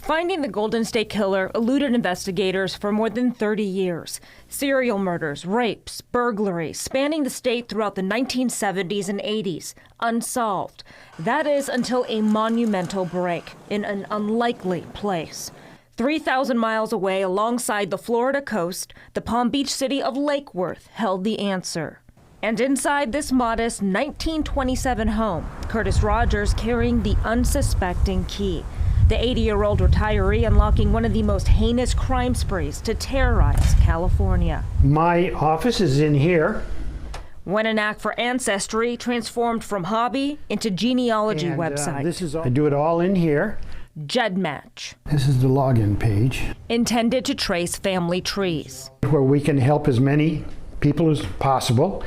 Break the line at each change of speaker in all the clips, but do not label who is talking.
Finding the Golden State Killer eluded investigators for more than 30 years. Serial murders, rapes, burglaries, spanning the state throughout the 1970s and 80s, unsolved. That is until a monumental break in an unlikely place. 3,000 miles away alongside the Florida coast, the Palm Beach city of Lake Worth held the answer. And inside this modest 1927 home, Curtis Rogers carrying the unsuspecting key. The 80-year-old retiree unlocking one of the most heinous crime sprees to terrorize California.
My office is in here.
When a knack for ancestry transformed from hobby into genealogy website.
I do it all in here.
GEDmatch.
This is the login page.
Intended to trace family trees.
Where we can help as many people as possible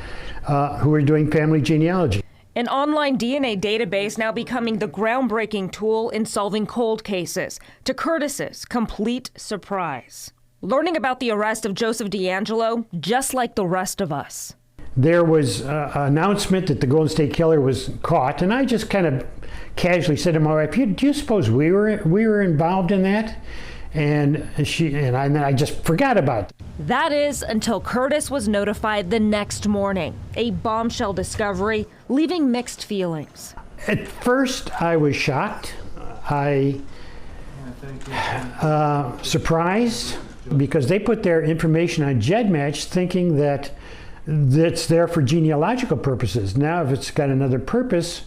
who are doing family genealogy.
An online DNA database now becoming the groundbreaking tool in solving cold cases, to Curtis's complete surprise. Learning about the arrest of Joseph DeAngelo, just like the rest of us.
There was an announcement that the Golden State Killer was caught, and I just kind of casually said to my wife, "Do you suppose we were involved in that?" And I just forgot about it.
That is until Curtis was notified the next morning. A bombshell discovery, leaving mixed feelings.
At first, I was shocked. Surprised, because they put their information on GEDmatch thinking that it's there for genealogical purposes. Now, if it's got another purpose,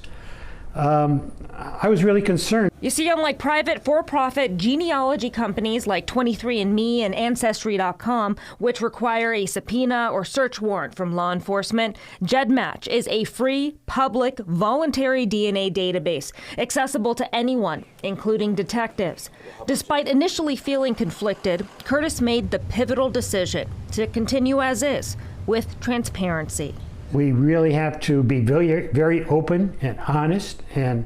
I was really concerned.
You see, unlike private for-profit genealogy companies like 23andMe and Ancestry.com, which require a subpoena or search warrant from law enforcement, GEDmatch is a free, public, voluntary DNA database accessible to anyone, including detectives. Despite initially feeling conflicted, Curtis made the pivotal decision to continue as is, with transparency.
We really have to be very, very open and honest and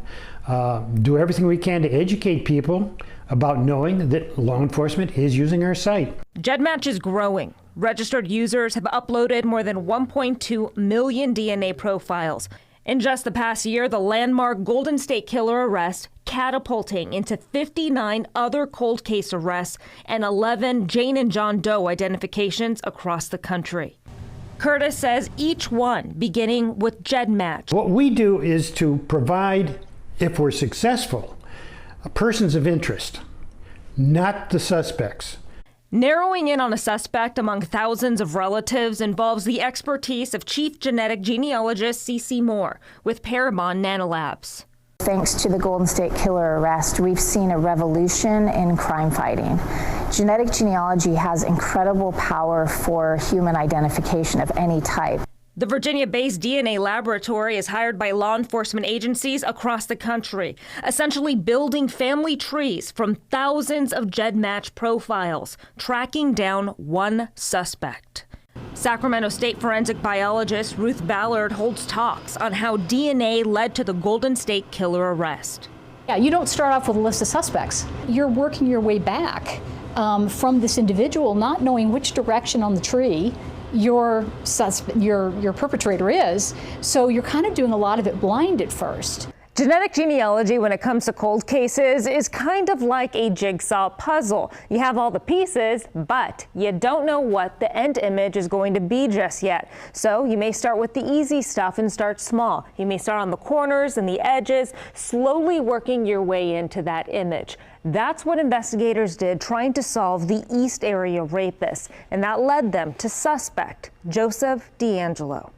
do everything we can to educate people about knowing that law enforcement is using our site.
GEDmatch is growing. Registered users have uploaded more than 1.2 million DNA profiles. In just the past year, the landmark Golden State Killer arrest catapulting into 59 other cold case arrests and 11 Jane and John Doe identifications across the country. Curtis says each one beginning with GEDmatch.
What we do is to provide, if we're successful, persons of interest, not the suspects.
Narrowing in on a suspect among thousands of relatives involves the expertise of Chief Genetic Genealogist C.C. Moore with Parabon Nanolabs.
Thanks to the Golden State Killer arrest, we've seen a revolution in crime fighting. Genetic genealogy has incredible power for human identification of any type.
The Virginia-based DNA laboratory is hired by law enforcement agencies across the country, essentially building family trees from thousands of GEDmatch profiles, tracking down one suspect. Sacramento State forensic biologist Ruth Ballard holds talks on how DNA led to the Golden State Killer arrest.
Yeah, you don't start off with a list of suspects. You're working your way back from this individual, not knowing which direction on the tree your perpetrator is. So you're kind of doing a lot of it blind at first.
Genetic genealogy, when it comes to cold cases, is kind of like a jigsaw puzzle. You have all the pieces, but you don't know what the end image is going to be just yet. So you may start with the easy stuff and start small. You may start on the corners and the edges, slowly working your way into that image. That's what investigators did trying to solve the East Area rapist, and that led them to suspect Joseph DeAngelo.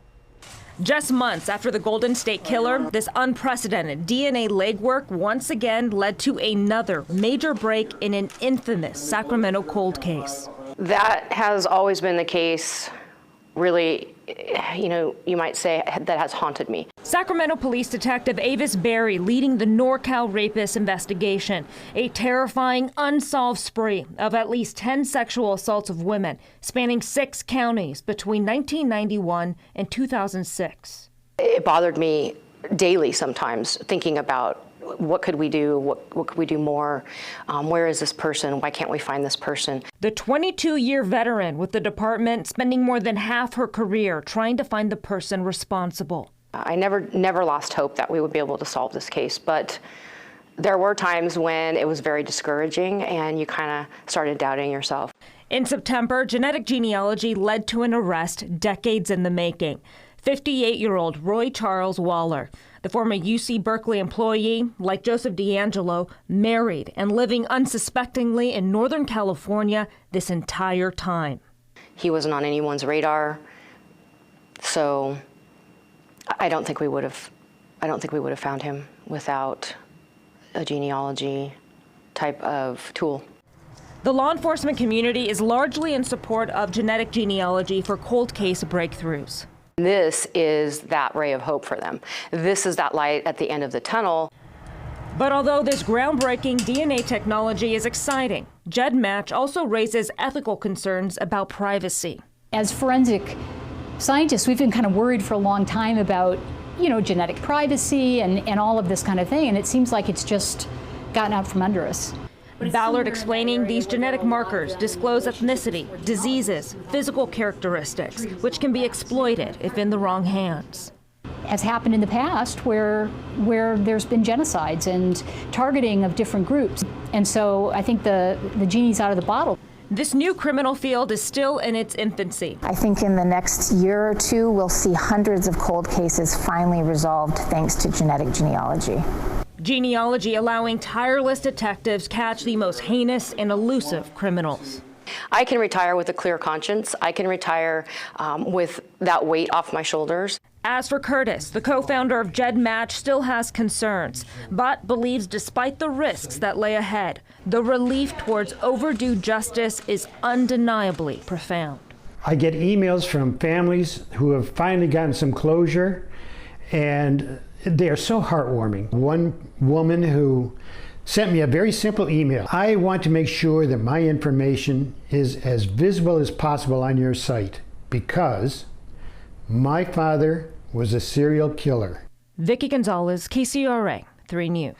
Just months after the Golden State Killer, this unprecedented DNA legwork once again led to another major break in an infamous Sacramento cold case.
That has always been the case, really, you might say that has haunted me.
Sacramento Police Detective Avis Berry leading the NorCal rapist investigation, a terrifying unsolved spree of at least 10 sexual assaults of women spanning 6 counties between 1991 and 2006.
It bothered me daily sometimes, thinking about what could we do, what could we do more, where is this person, why can't we find this person?
The 22-year veteran with the department spending more than half her career trying to find the person responsible.
I never lost hope that we would be able to solve this case, but there were times when it was very discouraging and you kind of started doubting yourself.
In September, genetic genealogy led to an arrest decades in the making. 58-year-old Roy Charles Waller, the former UC Berkeley employee, like Joseph DeAngelo, married and living unsuspectingly in Northern California this entire time.
He wasn't on anyone's radar, so I don't think we would have found him without a genealogy type of tool.
The law enforcement community is largely in support of genetic genealogy for cold case breakthroughs.
This is that ray of hope for them. This is that light at the end of the tunnel.
But although this groundbreaking DNA technology is exciting, GEDmatch also raises ethical concerns about privacy.
As forensic scientists, we've been kind of worried for a long time about, genetic privacy and all of this kind of thing, and it seems like it's just gotten out from under us.
Ballard explaining these genetic markers disclose ethnicity, diseases, physical characteristics, which can be exploited if in the wrong hands.
Has happened in the past where there's been genocides and targeting of different groups. And so I think the genie's out of the bottle.
This new criminal field is still in its infancy.
I think in the next year or two, we'll see hundreds of cold cases finally resolved thanks to genetic genealogy.
Genealogy allowing tireless detectives catch the most heinous and elusive criminals.
I can retire with a clear conscience. I can retire with that weight off my shoulders.
As for Curtis, the co-founder of GEDmatch still has concerns, but believes despite the risks that lay ahead, the relief towards overdue justice is undeniably profound.
I get emails from families who have finally gotten some closure, and they are so heartwarming. One woman who sent me a very simple email. I want to make sure that my information is as visible as possible on your site because my father was a serial killer.
Vicki Gonzalez, KCRA 3 News.